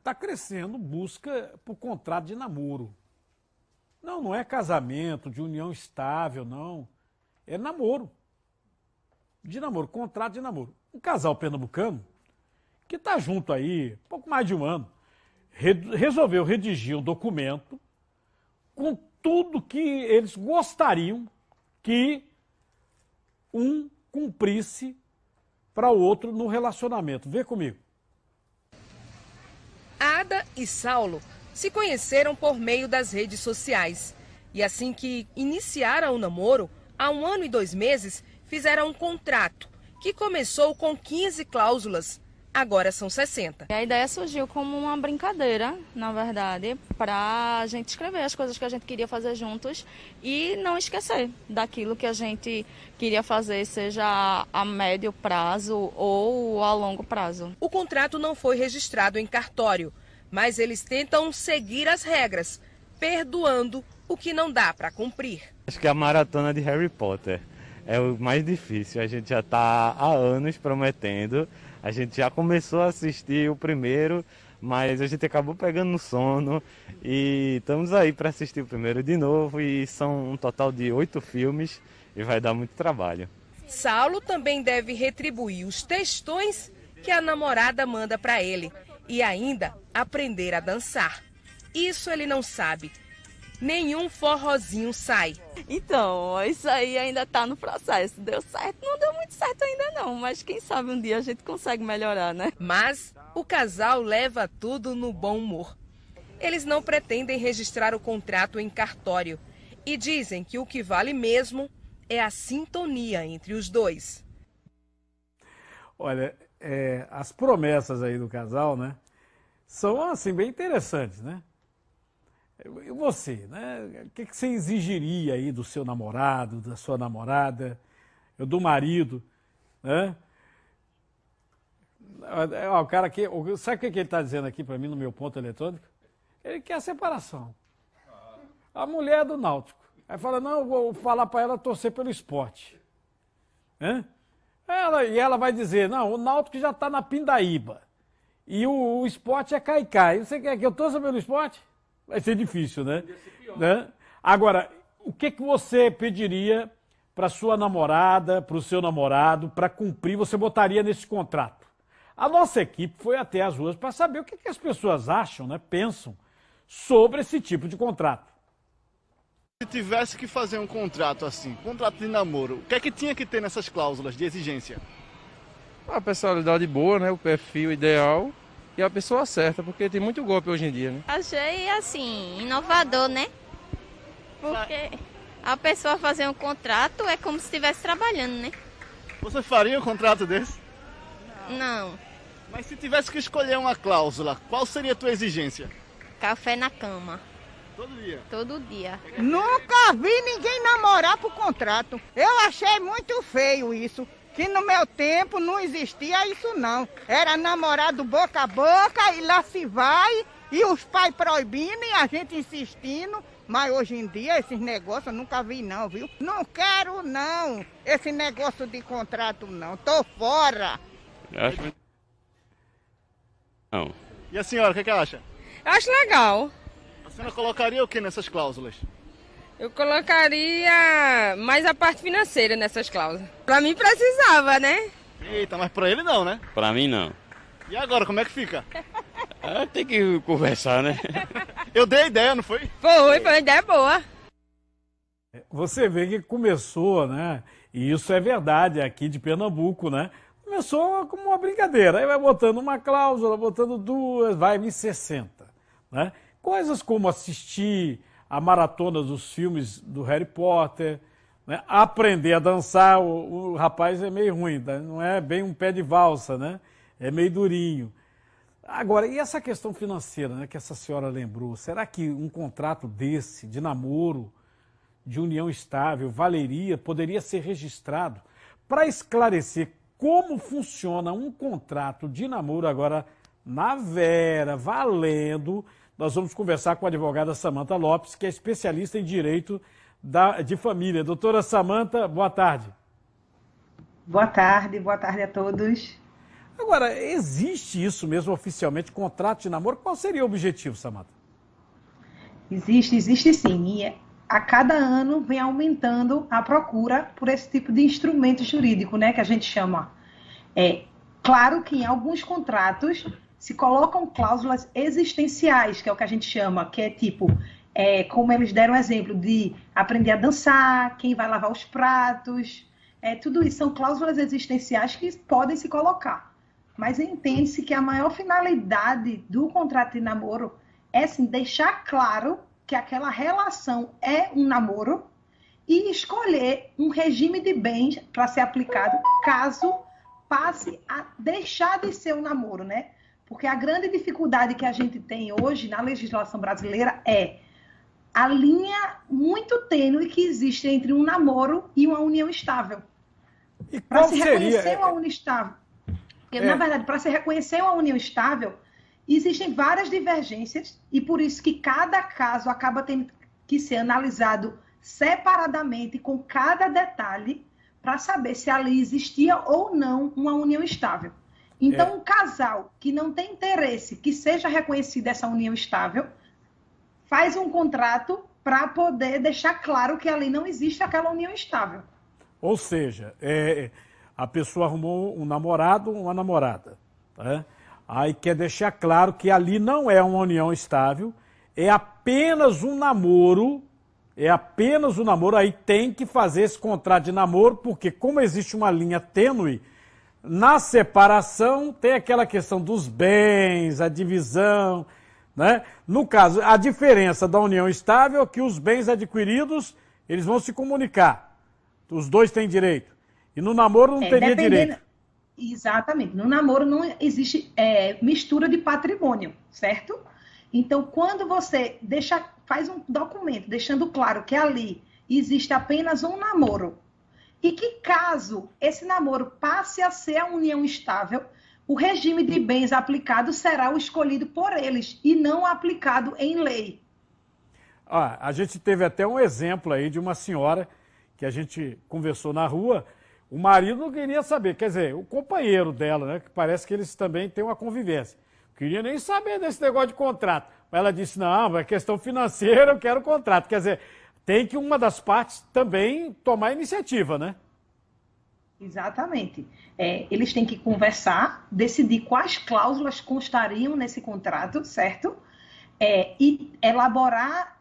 está crescendo busca por contrato de namoro. Não, não é casamento, de união estável, não. É namoro. De namoro, contrato de namoro. Um casal pernambucano que está junto aí, pouco mais de um ano, resolveu redigir um documento com tudo que eles gostariam que um cumprisse para o outro no relacionamento. Vê comigo. Ada e Saulo se conheceram por meio das redes sociais. E assim que iniciaram o namoro, há 1 ano e 2 meses, fizeram um contrato que começou com 15 cláusulas. Agora são 60. A ideia surgiu como uma brincadeira, na verdade, para a gente escrever as coisas que a gente queria fazer juntos e não esquecer daquilo que a gente queria fazer, seja a médio prazo ou a longo prazo. O contrato não foi registrado em cartório, mas eles tentam seguir as regras, perdoando o que não dá para cumprir. Acho que a maratona de Harry Potter é o mais difícil. A gente já está há anos prometendo. A gente já começou a assistir o primeiro, mas a gente acabou pegando no sono e estamos aí para assistir o primeiro de novo e são um total de 8 filmes e vai dar muito trabalho. Saulo também deve retribuir os textões que a namorada manda para ele e ainda aprender a dançar. Isso ele não sabe. Nenhum forrozinho sai. Então, isso aí ainda está no processo. Deu certo? Não deu muito certo ainda não, mas quem sabe um dia a gente consegue melhorar, né? Mas o casal leva tudo no bom humor. Eles não pretendem registrar o contrato em cartório e dizem que o que vale mesmo é a sintonia entre os dois. Olha, as promessas aí do casal, né, são assim bem interessantes, né? E você, né? O que você exigiria aí do seu namorado, da sua namorada, do marido, né? O cara aqui, sabe o que ele está dizendo aqui para mim no meu ponto eletrônico? Ele quer a separação. A mulher é do Náutico. Aí fala, não, eu vou falar para ela torcer pelo esporte. Né? E ela vai dizer, não, o Náutico já está na pindaíba. E o esporte é caicai. Você quer que eu torça pelo esporte? Vai ser difícil, né? Agora, o que você pediria para sua namorada, para o seu namorado, para cumprir, você botaria nesse contrato? A nossa equipe foi até as ruas para saber o que as pessoas acham, né, pensam sobre esse tipo de contrato. Se tivesse que fazer um contrato assim, contrato de namoro, o que é que tinha que ter nessas cláusulas de exigência? A personalidade boa, né? O perfil ideal e a pessoa certa, porque tem muito golpe hoje em dia, né? Achei, assim, inovador, né? Porque a pessoa fazer um contrato é como se estivesse trabalhando, né? Você faria um contrato desse? Não. Mas se tivesse que escolher uma cláusula, qual seria a tua exigência? Café na cama. Todo dia? Todo dia. Nunca vi ninguém namorar por contrato. Eu achei muito feio isso. Que no meu tempo não existia isso não. Era namorado boca a boca e lá se vai. E os pais proibindo e a gente insistindo. Mas hoje em dia esses negócios eu nunca vi não, viu? Não quero não. Esse negócio de contrato não. Tô fora. Eu acho que... Não. E a senhora, o que acha? Eu acho legal. A senhora colocaria o que nessas cláusulas? Eu colocaria mais a parte financeira nessas cláusulas. Para mim precisava, né? Eita, mas pra ele não, né? Pra mim, não. E agora, como é que fica? Tem que conversar, né? Eu dei a ideia, não foi? Foi uma ideia boa. Você vê que começou, né? E isso é verdade, aqui de Pernambuco, né? Começou como uma brincadeira. Aí vai botando uma cláusula, botando duas, vai em 60, né? Coisas como assistir a maratona dos filmes do Harry Potter, né? Aprender a dançar, o rapaz é meio ruim, tá? Não é bem um pé de valsa, né? É meio durinho. Agora, e essa questão financeira, né, que essa senhora lembrou? Será que um contrato desse, de namoro, de união estável, poderia ser registrado para esclarecer como funciona um contrato de namoro agora na Vera, valendo? Nós vamos conversar com a advogada Samantha Lopes, que é especialista em direito de família. Doutora Samantha, boa tarde. Boa tarde a todos. Agora, existe isso mesmo oficialmente, contrato de namoro? Qual seria o objetivo, Samantha? Existe sim. E a cada ano vem aumentando a procura por esse tipo de instrumento jurídico, né, que a gente chama. Claro que em alguns contratos se colocam cláusulas existenciais, que é o que a gente chama, que é tipo, como eles deram exemplo, de aprender a dançar, quem vai lavar os pratos, tudo isso são cláusulas existenciais que podem se colocar. Mas entende-se que a maior finalidade do contrato de namoro é, sim, deixar claro que aquela relação é um namoro e escolher um regime de bens para ser aplicado caso passe a deixar de ser um namoro, né? Porque a grande dificuldade que a gente tem hoje na legislação brasileira é a linha muito tênue que existe entre um namoro e uma união estável. E Para qual se seria? reconhecer uma união estável, na verdade, para se reconhecer uma união estável, existem várias divergências e por isso que cada caso acaba tendo que ser analisado separadamente com cada detalhe para saber se ali existia ou não uma união estável. Então, um casal que não tem interesse que seja reconhecida essa união estável, faz um contrato para poder deixar claro que ali não existe aquela união estável. Ou seja, a pessoa arrumou um namorado, uma namorada, tá? Aí quer deixar claro que ali não é uma união estável, é apenas um namoro, aí tem que fazer esse contrato de namoro, porque como existe uma linha tênue, na separação tem aquela questão dos bens, a divisão, né? No caso, a diferença da união estável é que os bens adquiridos, eles vão se comunicar, os dois têm direito, e no namoro não teria direito. Exatamente. No namoro não existe mistura de patrimônio, certo? Então, quando você faz um documento deixando claro que ali existe apenas um namoro e que caso esse namoro passe a ser a união estável, o regime de bens aplicado será o escolhido por eles e não aplicado em lei. A gente teve até um exemplo aí de uma senhora que a gente conversou na rua. O marido não queria saber, quer dizer, o companheiro dela, né, que parece que eles também têm uma convivência. Não queria nem saber desse negócio de contrato. Mas ela disse, não, é questão financeira, eu quero contrato. Quer dizer, tem que uma das partes também tomar iniciativa, né? Exatamente. Eles têm que conversar, decidir quais cláusulas constariam nesse contrato, certo? E elaborar,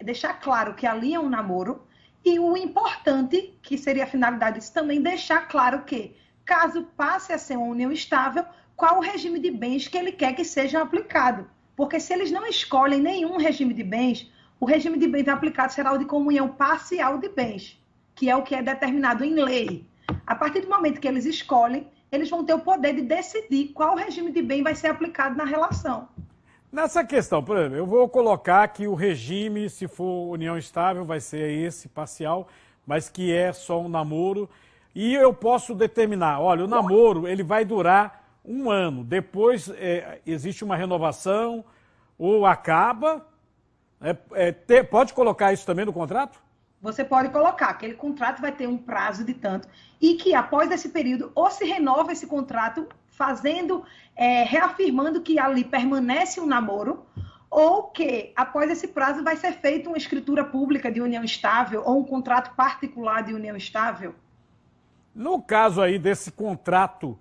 deixar claro que ali é um namoro. E o importante, que seria a finalidade disso, também deixar claro que, caso passe a ser uma união estável, qual o regime de bens que ele quer que seja aplicado. Porque se eles não escolhem nenhum regime de bens, o regime de bens aplicado será o de comunhão parcial de bens, que é o que é determinado em lei. A partir do momento que eles escolhem, eles vão ter o poder de decidir qual regime de bem vai ser aplicado na relação. Nessa questão, por exemplo, eu vou colocar que o regime, se for união estável, vai ser esse parcial, mas que é só um namoro. E eu posso determinar, olha, o namoro ele vai durar 1 ano. Depois existe uma renovação ou acaba. Pode colocar isso também no contrato? Você pode colocar, aquele contrato vai ter um prazo de tanto, e que após esse período, ou se renova esse contrato, reafirmando que ali permanece um namoro, ou que após esse prazo vai ser feita uma escritura pública de união estável, ou um contrato particular de união estável. No caso aí desse contrato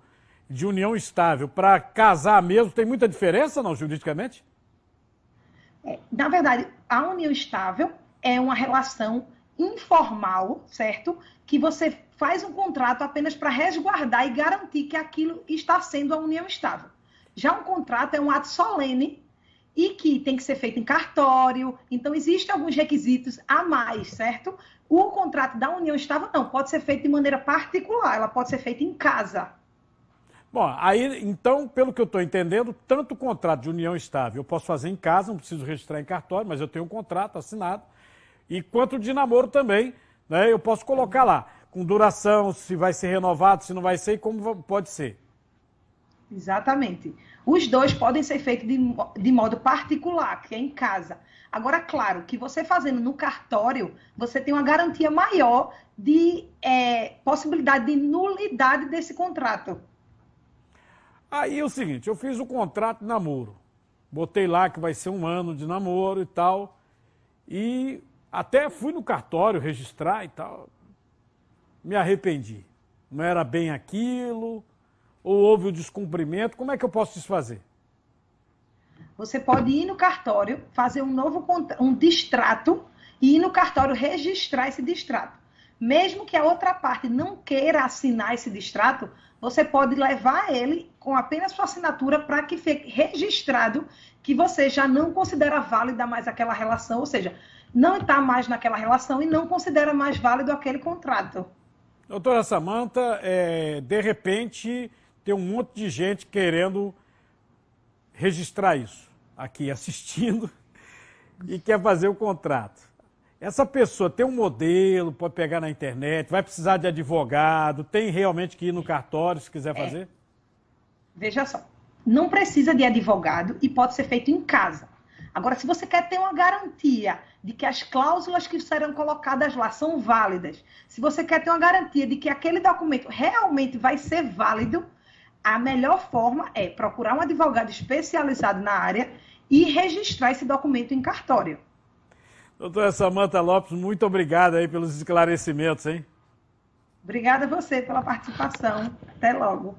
de união estável, para casar mesmo, tem muita diferença, não, juridicamente? Na verdade, a união estável é uma relação informal, certo? Que você faz um contrato apenas para resguardar e garantir que aquilo está sendo a união estável. Já um contrato é um ato solene e que tem que ser feito em cartório, então existem alguns requisitos a mais, certo? O contrato da união estável não, pode ser feito de maneira particular, ela pode ser feita em casa. Bom, aí, então, pelo que eu estou entendendo, tanto o contrato de união estável eu posso fazer em casa, não preciso registrar em cartório, mas eu tenho um contrato assinado, e quanto de namoro também, né, eu posso colocar lá, com duração, se vai ser renovado, se não vai ser e como pode ser. Exatamente. Os dois podem ser feitos de modo particular, que é em casa. Agora, claro, que você fazendo no cartório, você tem uma garantia maior de possibilidade de nulidade desse contrato. Aí é o seguinte, eu fiz o contrato de namoro. Botei lá que vai ser 1 ano de namoro e tal. E até fui no cartório registrar e tal. Me arrependi. Não era bem aquilo, ou houve o descumprimento. Como é que eu posso desfazer? Você pode ir no cartório, fazer um distrato e ir no cartório registrar esse distrato. Mesmo que a outra parte não queira assinar esse distrato, você pode levar ele com apenas sua assinatura para que fique registrado que você já não considera válida mais aquela relação, ou seja, não está mais naquela relação e não considera mais válido aquele contrato. Doutora Samanta, de repente tem um monte de gente querendo registrar isso, aqui assistindo, e quer fazer o contrato. Essa pessoa tem um modelo, pode pegar na internet, vai precisar de advogado, tem realmente que ir no cartório se quiser fazer? Veja só, não precisa de advogado e pode ser feito em casa. Agora, se você quer ter uma garantia de que as cláusulas que serão colocadas lá são válidas, se você quer ter uma garantia de que aquele documento realmente vai ser válido, a melhor forma é procurar um advogado especializado na área e registrar esse documento em cartório. Doutora Samanta Lopes, muito obrigado aí pelos esclarecimentos, hein? Obrigada a você pela participação. Até logo.